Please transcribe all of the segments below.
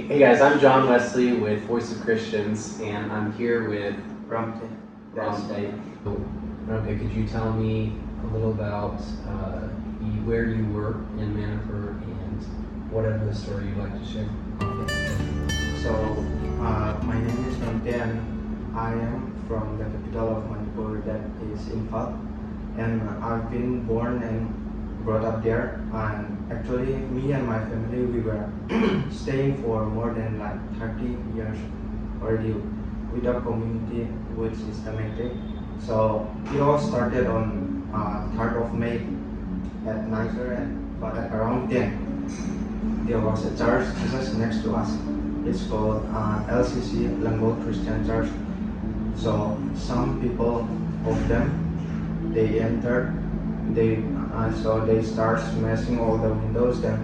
Hey guys, I'm John Wesley with Voice of Christians, and I'm here with Ramte. Ramte. Ramte, could you tell me a little about where you work in Manipur and whatever the story you'd like to share? So, my name is Ramte and I am from the capital of Manipur, that is Imphal. And I've been born and brought up there. And actually, me and my family, we were staying for more than like 30 years already with our community, which is systematic. So it all started on 3rd of May at night, but at around 10, there was a church just next to us. It's called LCC, Lango Christian Church. So some people of them, they entered, so they start smashing all the windows. Then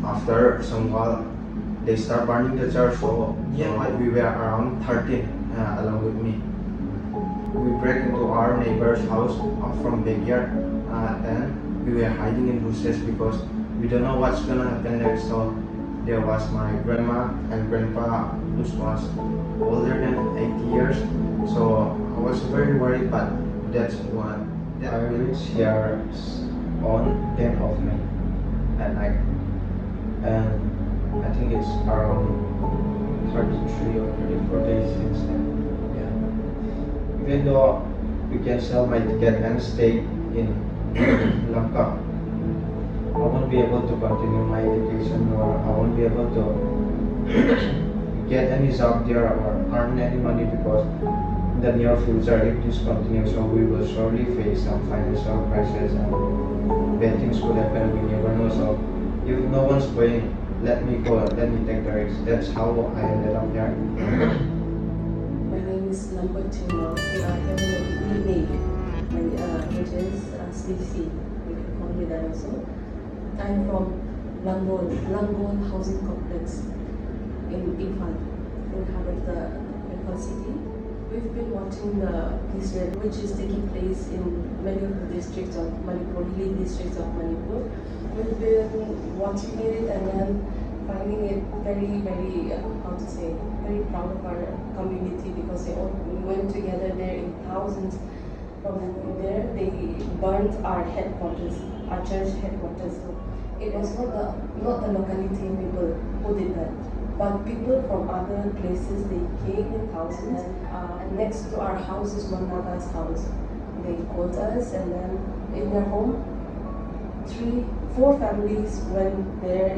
after some while, they start burning the church. So we were around 13 along with me. We break into our neighbor's house from backyard, and we were hiding in bushes because we don't know what's gonna happen next. So there was my grandma and grandpa, who was older than 80 years. So I was very worried, but that's what I reached here on 10th of May at night, and I think it's around 33 or 34 days since then. Yeah. Even though we cancel my ticket and stay in Lanka, I won't be able to continue my education, or I won't be able to get any job there or earn any money, because in the near future, if this continues, so we will surely face some financial crisis and bad things could happen. We never know. So if no one's going, let me go, let me take the risk. That's how I ended up here. My name is Lambertino. We are having an email, which is CC. We can call me that also. I'm from Langon Housing Complex in Imphal, in heart of the Imphal city. We've been watching this raid, which is taking place in many of the districts of Manipur, hilly districts of Manipur. We've been watching it and then finding it very, very, very proud of our community, because they all went together there in thousands. From there, they burnt our headquarters, our church headquarters. So it was not the locality people who did that, but people from other places. They came in thousands. And next to our house is one Naga's house. They called us, and then in their home, 4 families went there,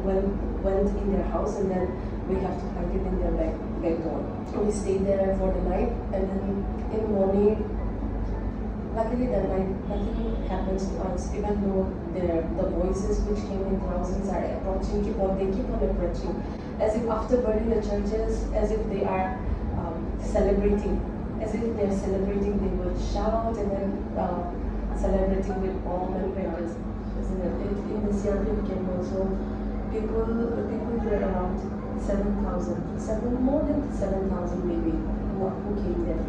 went in their house, and then we have to find it in their back door. We stayed there for the night, and then in the morning, luckily that night nothing happens to us, even though the voices which came in thousands are approaching, keep on approaching, as if after burning the churches, as if they are celebrating, they would shout and then celebrating with bomb and crackers. In the CRP camp also, people were around 7,000, more than 7,000 maybe, who came there.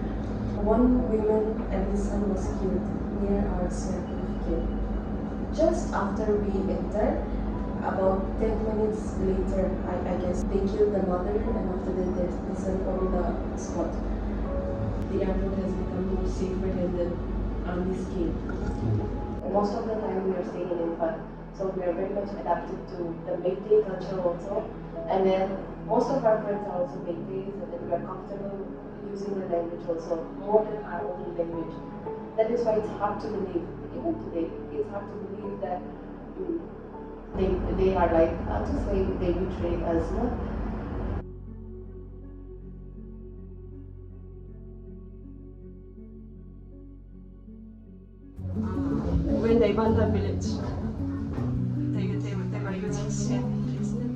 One woman and his son was killed near our CRP camp. Just after we entered, about 10 minutes later, I guess, they killed the mother, and after that the son on the spot. The airport has become more safer than the army's camp. Most of the time we are staying in Imphal, so we are very much adapted to the Meitei culture also. And then most of our friends are also Meiteis, and then we are comfortable using the language also, more than our own language. That is why it's hard to believe, even today, it's hard to believe that they are like, I'll just say they betrayed us. No? When they won the village, they were using sand.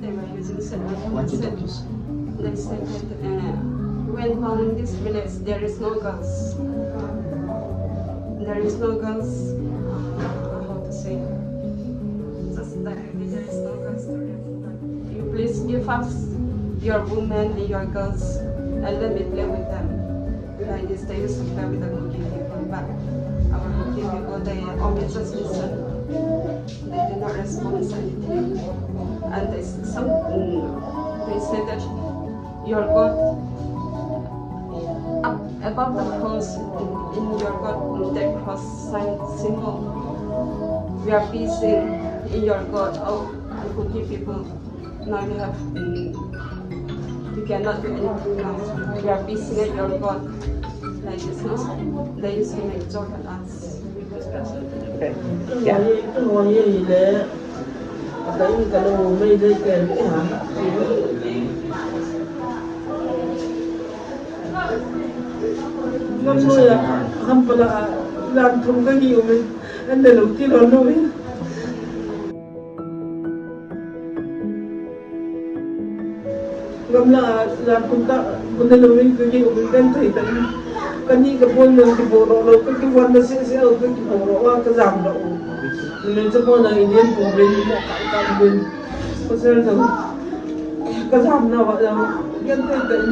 They were using sand. They said that when found this village, there is no girls. There is no girls. How to say? Just that there is no girls to live. You please give us your women and your girls, and let me play with them. Like this, they used to play with the cooking people, but our cooking people, they only just listen. They did not respond to anything. And They say that your God up above the cross, in your God, that cross sign symbol. We are busy in your God. Oh, you people, now you have, you cannot do anything now. We are busy at your God. Like this, no? They used to make joke at us. Okay. Yeah. Gamla la punta bunelawin ko gi ubigan thai tan kani ka bon nang ki boro lo ka ki wan na se o ka ki boro wa ka jam da o men se bon na indian ko ben mo ka ben ko se da ka jam na wa da gen thai tan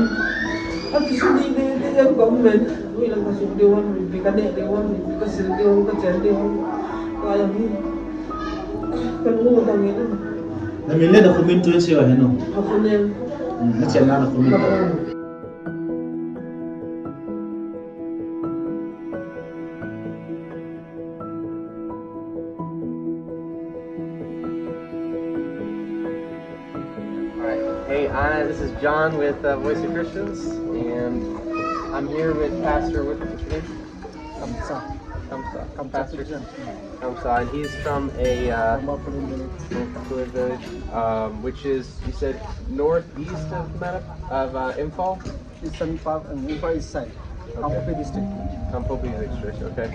a ki su ni de ya government wi lang ka su de wan bi ka ne de wan bi ka sil de wan ka chen de wan ka ya ni kan mo da ngi na mille da kumin tuin siya heno ako ne na siya na kumin Hey, this is John with Voice of Christians, and I'm here with Pastor. What's your name? Pastor Kamsa, and he's from a village, which is, you said, northeast of Imphal? Eastern part and Manipur east side, Kampopi district. Kampopi district, okay.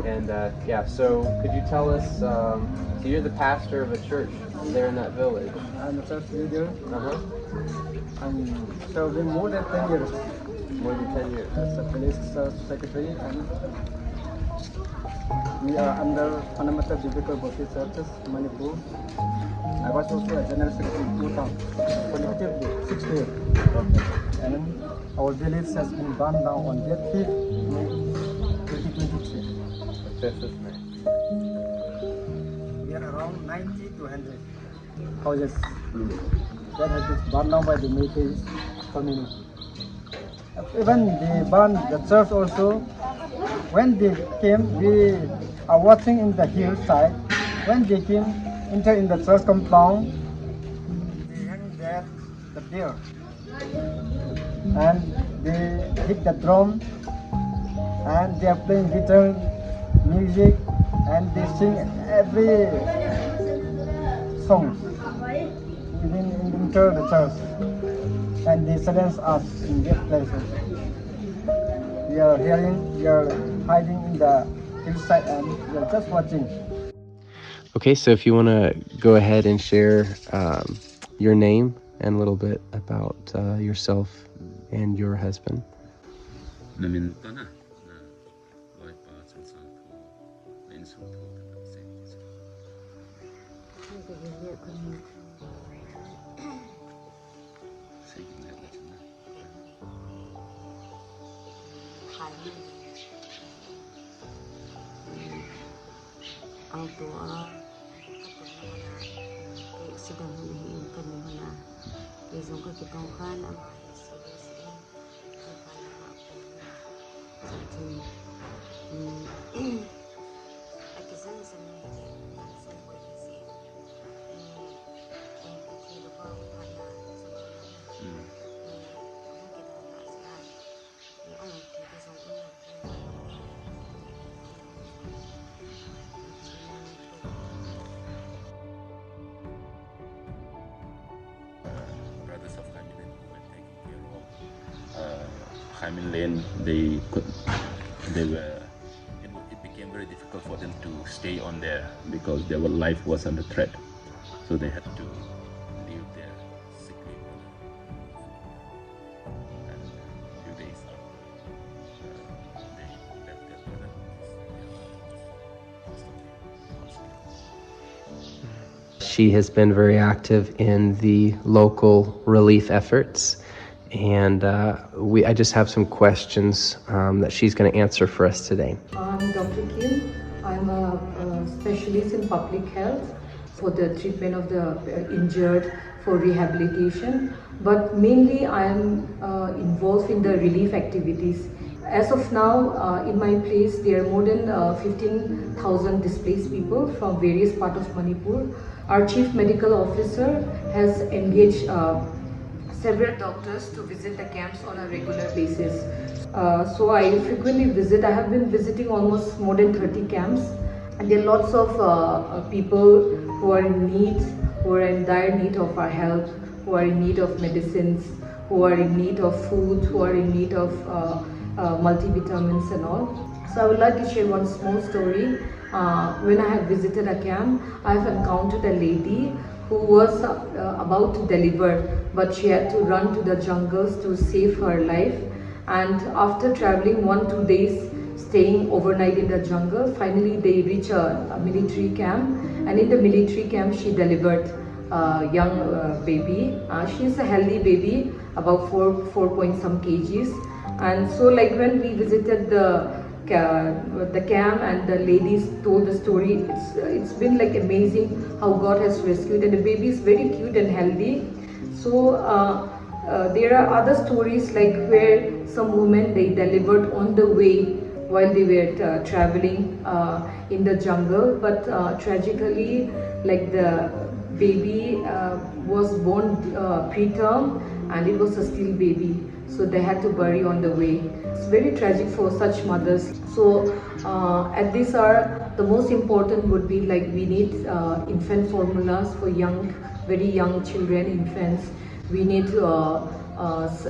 And yeah, so could you tell us, so you're the pastor of a church there in that village? I'm a church leader. Uh-huh. I'm serving more than 10 years More than 10 years. as a police secretary, and we are under Fundamental Biblical Baptist Churches, Manipur. I was also a general secretary in 2000, collectively 6 years. And our village has been burned down on that 5th May 2023. Fifth of May. We are around 90 to 100 houses that have been burned down by the military community. Even they burned the church also. When they came, we are watching in the hillside. When they came, enter in the church compound, they hang there the deer, and they hit the drum, and they are playing guitar music, and they sing every song even enter the church, and they silence us in that place. We are hearing, we are hiding in the hillside, and we are just watching. Okay, so if you want to go ahead and share your name and a little bit about yourself and your husband. Namin na loy pa sang sang thu len sung thu ta se se gi na la chna ang tua sedang hihiin kami mana izong ka kitong kan ang brothers of Kaimin were taking care of Kaimin Lane. It became very difficult for them to stay on there because their life was under threat, so they had to leave their sick leave and a few days after they left their brother. She has been very active in the local relief efforts, and I just have some questions that she's going to answer for us today. I'm Dr. Kim. I'm a specialist in public health for the treatment of the injured, for rehabilitation. but mainly I am involved in the relief activities. As of now, in my place, there are more than 15,000 displaced people from various parts of Manipur. Our Chief Medical Officer has engaged several doctors to visit the camps on a regular basis. So I frequently visit. I have been visiting almost more than 30 camps. And there are lots of people who are in need, who are in dire need of our help, who are in need of medicines, who are in need of food, who are in need of multivitamins and all. So I would like to share one small story. When I have visited a camp, I have encountered a lady who was about to deliver, but she had to run to the jungles to save her life. And after traveling 1-2 days, staying overnight in the jungle, finally they reach a military camp, and in the military camp she delivered a young baby. She is a healthy baby, about 4 point some kgs. And so like when we visited the camp and the ladies told the story, it's been like amazing how God has rescued, and the baby is very cute and healthy. So there are other stories like where some women they delivered on the way while they were traveling in the jungle, but tragically like the baby was born preterm and it was a still baby, so they had to bury on the way. It's very tragic for such mothers. So at this hour the most important would be like we need infant formulas for very young children, infants. We need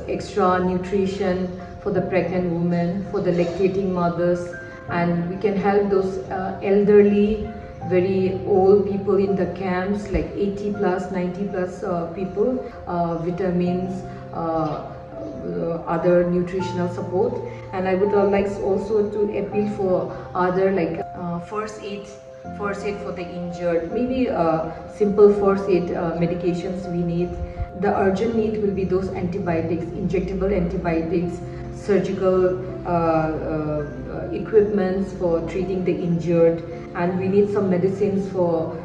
extra nutrition for the pregnant women, for the lactating mothers, and we can help those elderly, very old people in the camps, like 80 plus, 90 plus people, vitamins, other nutritional support. And I would like also to appeal for other like first aid for the injured, maybe simple first aid medications we need. The urgent need will be those antibiotics, injectable antibiotics, surgical equipments for treating the injured, and we need some medicines for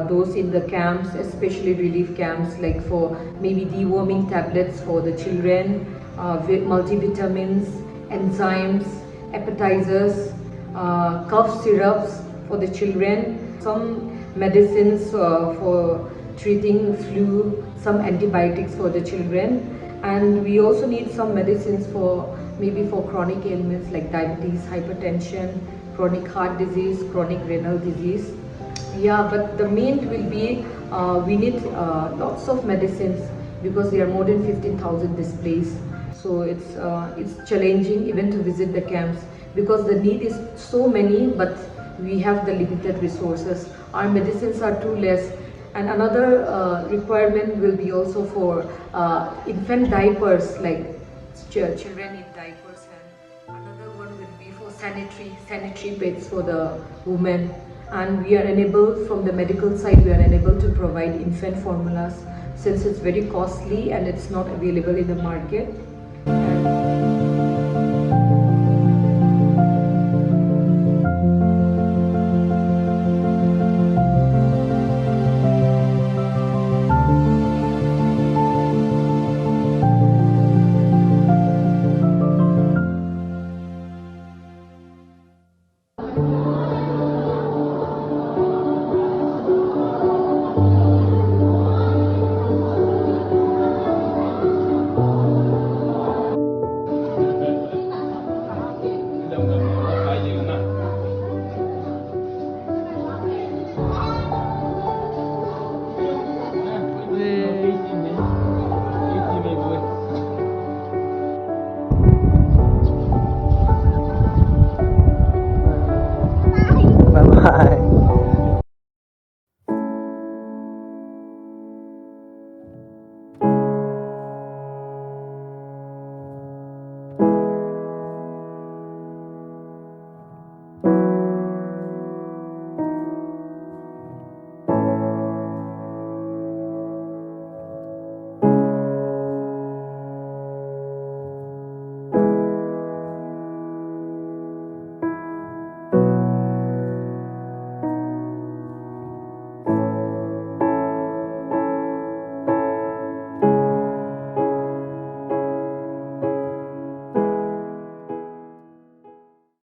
those in the camps, especially relief camps, like for maybe deworming tablets for the children, multivitamins, enzymes, appetizers, cough syrups for the children, some medicines for treating flu, some antibiotics for the children, and we also need some medicines for maybe for chronic ailments like diabetes, hypertension, chronic heart disease, chronic renal disease. Yeah, but the main will be we need lots of medicines because there are more than 15,000 displaced. So it's challenging even to visit the camps because the need is so many, but we have the limited resources. Our medicines are too less. And another requirement will be also for infant diapers, like children in diapers, and another one will be for sanitary pads for the women. And we are unable, from the medical side, we are unable to provide infant formulas since it's very costly and it's not available in the market. And